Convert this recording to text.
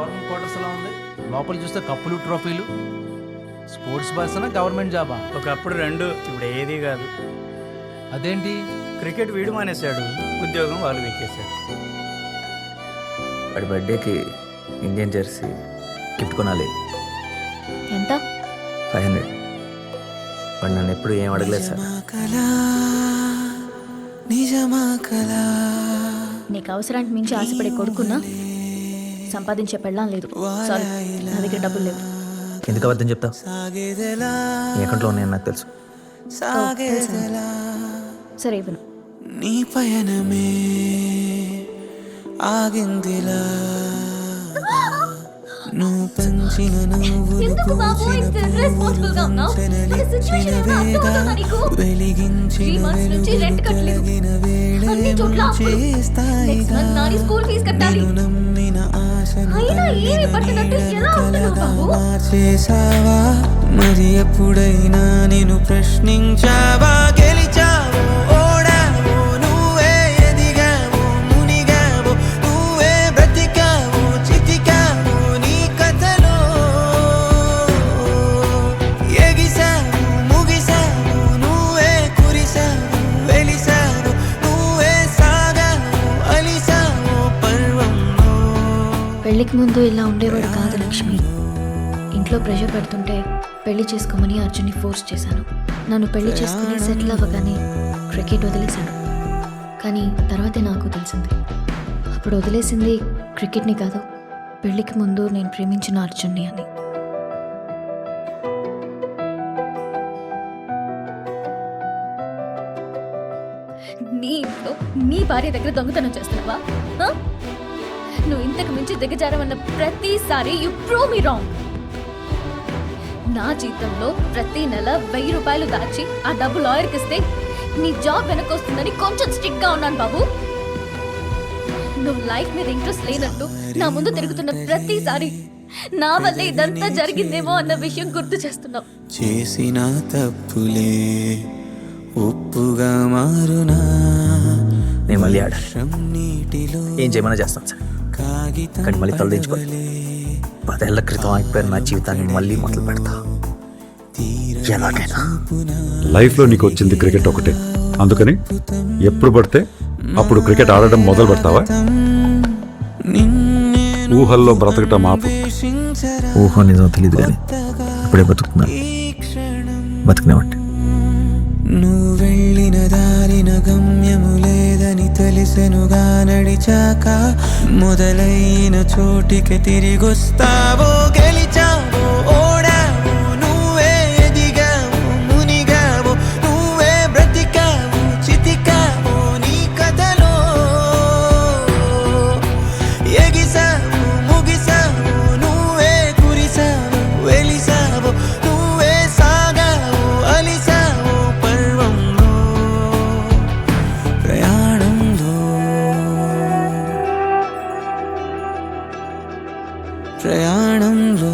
Government quarters ఎలా ఉంది? లోపల చూస్తే కప్పులు ట్రోఫీలు. స్పోర్ట్స్ పర్సన్ గవర్నమెంట్ జాబా? ఒకప్పుడు రెండు, ఇప్పుడు ఏది కాదు. అదేంటి? క్రికెట్ వీడు మానేశాడు, ఉద్యోగం వాళ్ళు వెక్కేశాడు. వాడి బర్త్డేకి ఇండియన్ జెర్సీ గిఫ్ట్ కొనాలి. ఎంత? 500. వాడు నన్ను ఎప్పుడు ఏం అడగలేదు సార్. నీకు అవసరానికి మించి ఆశపడే కొడుకున్నా సంపాదించే పెళ్ళాం లేదు. సారీ, నా దగ్గర డబ్బులు లేవు. ఎందుకు అబద్ధం చెప్తావు? నీ అకౌంట్లో ఉన్నాయని నాకు తెలుసు. సరే ఇవ్వను. నీ పయనమే ఆగిందిలా, నువ్వు పంచిన నువ్వులు వెలిగించిన వేళ చేస్తాయిగా. నేను నమ్మిన ఆశను కలగా మార్చేసావా? మరి ఎప్పుడైనా నేను ప్రశ్నించావా? గెలిచావో ఓడావో, నువ్వే ఎదిగావో మునిగావో, నువ్వే బ్రతికావో చితికావో నీ కథలో. ఎగిసావు ముగిసావు, నువ్వే కురిసావు వెలిసావు, నువ్వే సాగావు అలిసావు పర్వంలో. పెళ్లికి ముందు ఇలా ఉండేవాడు కాదు లక్ష్మి. ఇంట్లో ప్రెషర్ పెడుతుంటే పెళ్లి చేసుకోమని అర్జున్ని ఫోర్స్ చేశాను. నన్ను పెళ్లి చేసుకుని సెటిల్ అవ్వగానే క్రికెట్ వదిలేశాను. కానీ తర్వాతే నాకు తెలిసింది, అప్పుడు వదిలేసింది క్రికెట్ని కాదు, పెళ్లికి ముందు నేను ప్రేమించిన అర్జున్ని అని. నీ ఇంట్లో నీ భార్య దగ్గర దొంగతనం చేస్తున్నావా? నువ్వు ఇంతకు మించి దిగజారమన్న ప్రతిసారి యు ప్రూవ్ మీ రాంగ్. నా జీతంలో ప్రతి నెల 1000 రూపాయలు దాచి ఆ డబ్బు లాయర్కి ఇస్తే నీ జాబ్ వెనకొస్తుందని కొంచెం స్ట్రిక్ట్ గా ఉన్నాను బాబు. నువ్వు లైఫ్ మీద ఇంట్రెస్ట్ లేనట్టు నా ముందు తిరుగుతున్న ప్రతిసారి నా వల్లే ఇదంతా జరిగిందేమో అన్న విషయం గుర్తు చేస్తున్నావు. చేసిన తప్పులే ఉప్పుగా మారునా, నేను మళ్ళీ ఆడాను. ఏం చేయమన్నా చేస్తాను సార్, కానీ మళ్ళీ తలదించుకో. 10 ఏళ్ల క్రితం అయిపోయిన నా జీవితాన్ని మళ్ళీ మొదలు పెడతా ఎలాగైనా. లైఫ్లో నీకు వచ్చింది క్రికెట్ ఒకటే, అందుకని ఎప్పుడు పడితే అప్పుడు క్రికెట్ ఆడడం మొదలు పెడతావా? ఊహల్లో బ్రతకటం ఆపు. ఊహ నిజం తెలియదు కానీ ఇప్పుడే బతుకుతున్నా, బతుకునేవాటి. నువ్వు వెళ్ళిన దారిన గమ్యము లేదని తెలిసెనుగా నడిచాక, మొదలైన చోటికి తిరిగొస్తావో. గెలిచావో ఓడావో, నువ్వే ఎదిగావో మునిగావో, నువ్వే బ్రతికావో చితికావో నీ కథలో. ఎగిసావో ముగిసావో, నువ్వే కురిసావో వెలిసావో, నువ్వే సాగావో అలిసావో పర్వంలో ప్రయాణంలో. ప్రయాణంలో